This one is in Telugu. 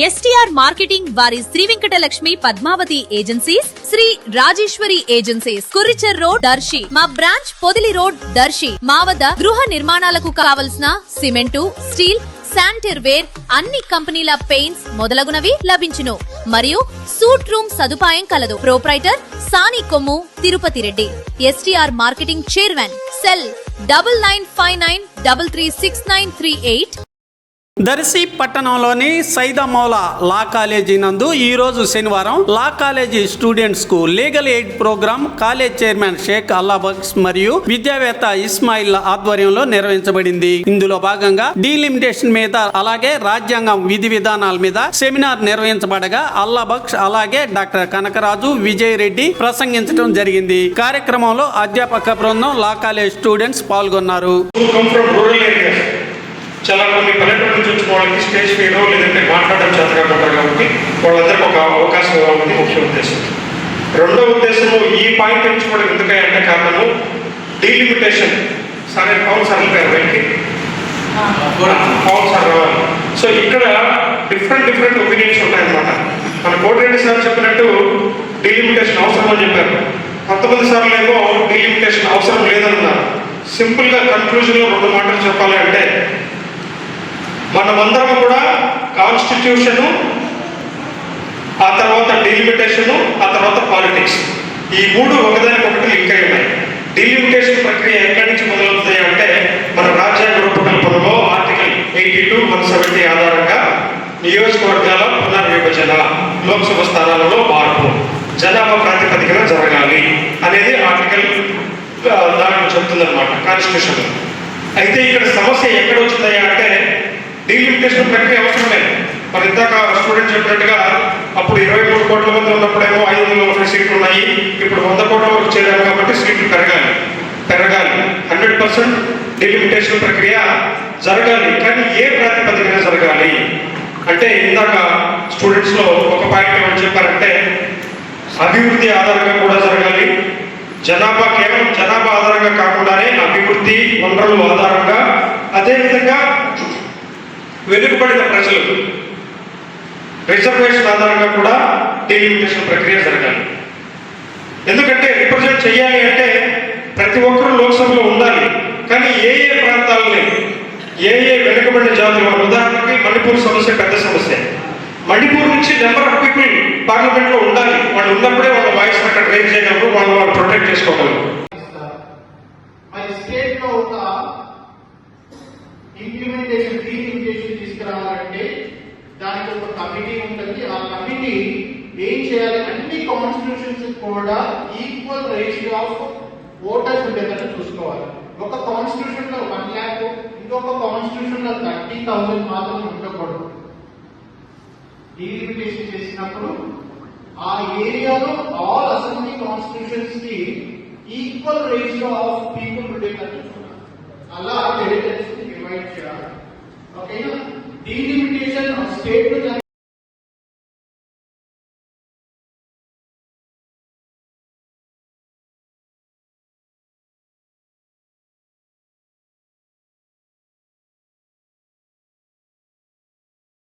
ఎస్టీఆర్ మార్కెటింగ్ వారి శ్రీ వెంకటలక్ష్మి పద్మావతి ఏజెన్సీస్, శ్రీ రాజేశ్వరి ఏజెన్సీస్, కురిచెర్ రోడ్ దర్శి, మా బ్రాంచ్ పొదిలి రోడ్ దర్శి. మా వద్ద గృహ నిర్మాణాలకు కావలసిన సిమెంటు, స్టీల్, శానిటరీ వేర్, అన్ని కంపెనీల పెయింట్స్ మొదలగునవి లభించును. మరియు సూట్ రూమ్ సదుపాయం కలదు. Proprietor Sani Kommu Tirupathi Reddy. STR marketing chairman. Cell 9959336938. Darsi పట్టణంలోని సైదామౌల లా కాలేజీ నందు ఈ రోజు శనివారం లా కాలేజీ స్టూడెంట్స్ కు legal aid programme college chairman Shaik Allabaksh మరియు విద్యావేత్త ఇస్మాయిల్ ఆధ్వర్యంలో నిర్వహించబడింది. ఇందులో భాగంగా డీలిమిటేషన్ మీద అలాగే రాజ్యాంగం విధి విధానాల మీద సెమినార్ నిర్వహించబడగా అల్లాబక్స్ అలాగే డాక్టర్ కనకరాజు, విజయ్ రెడ్డి ప్రసంగించడం జరిగింది. కార్యక్రమంలో అధ్యాపక బృందం, లా కాలేజ్ స్టూడెంట్స్ పాల్గొన్నారు. చాలా కొన్ని పల్లెటూరు నుంచి వచ్చిన వాళ్ళకి స్టేజ్ ఫియరో లేదంటే మాట్లాడడం చేతగా ఉంటారు కాబట్టి వాళ్ళందరికీ ఒక అవకాశం ఇవ్వాలని ముఖ్య ఉద్దేశం. రెండో ఉద్దేశము ఈ పాయింట్ ఎంచుకోవడం ఎందుకంటే కారణము డీలిమిటేషన్. సరే పవన్ సార్ పేరు వెనక్కి పవన్ సార్ రావాలి. సో ఇక్కడ డిఫరెంట్ ఒపీనియన్స్ ఉంటాయన్నమాట. మన కోటిరెడ్డి సార్ చెప్పినట్టు డీలిమిటేషన్ అవసరం అని చెప్పారు. 19 సార్లు ఏమో డీలిమిటేషన్ అవసరం లేదన్నారు. సింపుల్గా కన్క్లూజన్లో 2 మాటలు చెప్పాలి అంటే మనమందరం కూడా కాన్స్టిట్యూషను, ఆ తర్వాత డీలిమిటేషను, ఆ తర్వాత పాలిటిక్స్, ఈ 3 ఒకదానికొకటి లింక్ అయి ఉన్నాయి. డీలిమిటేషన్ ప్రక్రియ ఎక్కడి నుంచి మొదలవుతాయి అంటే మన రాజ్యాంగ రూపకల్పనలో ఆర్టికల్ 82, 170 ఆధారంగా నియోజకవర్గాల పునర్విభజన, లోక్సభ స్థానాలలో మార్పు జనాభా ప్రాతిపదికన జరగాలి అనేది ఆర్టికల్ దాంట్లో చెప్తుందన్నమాట కాన్స్టిట్యూషన్. అయితే ఇక్కడ సమస్య ఎక్కడ వచ్చింది అంటే డీలిమిటేషన్ ప్రక్రియ అవసరం లేదు. మరి ఇందాక స్టూడెంట్ చెప్పినట్టుగా అప్పుడు 23 కోట్ల మంది ఉన్నప్పుడేమో 530 సీట్లు ఉన్నాయి. ఇప్పుడు 100 కోట్ల వరకు చేరారు కాబట్టి సీట్లు పెరగాలి. 100% డీలిమిటేషన్ ప్రక్రియ జరగాలి. కానీ ఏ ప్రాతిపదికన జరగాలి అంటే ఇందాక స్టూడెంట్స్లో ఒక పాయింట్ ఏమని చెప్పారంటే అభివృద్ధి ఆధారంగా కూడా జరగాలి. కేవలం జనాభా ఆధారంగా కాకుండానే అభివృద్ధి వనరుల ఆధారంగా, అదేవిధంగా వెనుకబడిన ప్రజలు రిజర్వేషన్ ఆధారంగా కూడా డీలిమిటేషన్ ప్రక్రియ జరగాలి. ఎందుకంటే రిప్రజెంట్ చేయాలి అంటే ప్రతి ఒక్కరూ లోక్సభలో ఉండాలి. కానీ ఏ ప్రాంతాలని, ఏ వెనుకబడిన జాతులు, ఉదాహరణకి మణిపూర్ సమస్య పెద్ద సమస్య. మణిపూర్ నుంచి నెంబర్ ఆఫ్ పీపుల్ పార్లమెంట్లో ఉండాలి. వాళ్ళు ఉన్నప్పుడే వాళ్ళ వాయిస్ అక్కడ రేజ్ చేయగలరు, వాళ్ళు ప్రొటెక్ట్ చేసుకోగలరు. ఇంప్లిమెంటేషన్ డీలిమిటేషన్ తీసుకురావాలంటే దానికి ఒక కమిటీ ఉంటుంది. ఆ కమిటీ ఏం చేయాలి, అన్ని కాన్స్టిట్యూషన్స్ కూడా ఈక్వల్ రేషియో ఆఫ్ ఓటర్స్ ఉండేదని చూసుకోవాలి. ఒక కాన్స్టిట్యూషన్ లో 1 lakh, ఇంకొక కాన్స్టిట్యూషన్ లో 30,000 మాత్రం ఉండకూడదు. డీలిమిటేషన్ చేసినప్పుడు ఆ ఏరియాలో ఆల్ అసెంబ్లీ కాన్స్టిట్యూషన్స్ కి ఈక్వల్ రేషియో ఆఫ్ పీపుల్ ఉండేదని చూడాలి. అలా టెరిటరీస్ డివైడ్ చేయాలి. ఓకేనా? Delimitation state